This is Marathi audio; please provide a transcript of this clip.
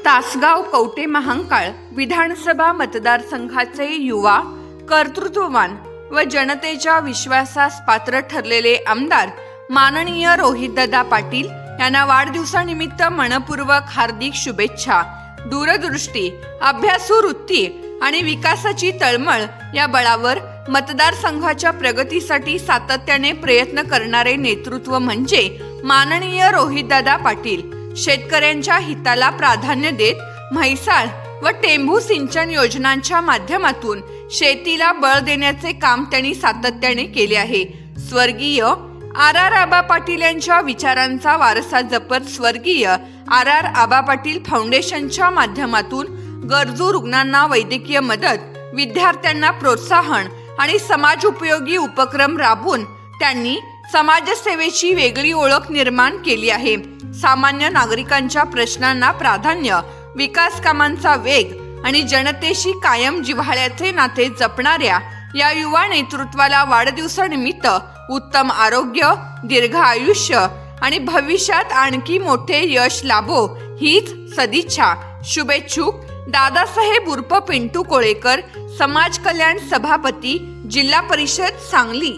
तासगाव कवठे महांकाळ विधानसभा मतदारसंघाचे युवा कर्तृत्ववान व जनतेच्या विश्वासास पात्र ठरलेले आमदार माननीय रोहितदादा पाटील यांना वाढदिवसानिमित्त मनपूर्वक हार्दिक शुभेच्छा। दूरदृष्टी, अभ्यासू वृत्ती आणि विकासाची तळमळ या बळावर मतदारसंघाच्या प्रगतीसाठी सातत्याने प्रयत्न करणारे नेतृत्व म्हणजे माननीय रोहितदादा पाटील। शेतकऱ्यांच्या हिताला प्राधान्य देत म्हैसाळ व टेंभू सिंचन योजनांच्या माध्यमातून शेतीला बळ देण्याचे काम त्यांनी सातत्याने केले आहे। स्वर्गीय आर आबा पाटील यांच्या विचारांचा वारसा जपत स्वर्गीय आर आबा पाटील फाउंडेशनच्या माध्यमातून गरजू रुग्णांना वैद्यकीय मदत, विद्यार्थ्यांना प्रोत्साहन आणि समाज उपयोगी उपक्रम राबवून त्यांनी समाजसेवेची वेगळी ओळख निर्माण केली आहे। सामान्य नागरिकांच्या प्रश्नांना प्राधान्य, विकास कामांचा वेग आणि जनतेशी कायम जिव्हाळ्याचे नाते जपणाऱ्या या युवा नेतृत्वाला वाढदिवसानिमित्त उत्तम आरोग्य, दीर्घ आयुष्य आणि भविष्यात आणखी मोठे यश लाभो हीच सदिच्छा। शुभेच्छुक दादासाहेब उर्फ पिंटू कोळेकर, समाज कल्याण सभापती, जिल्हा परिषद सांगली।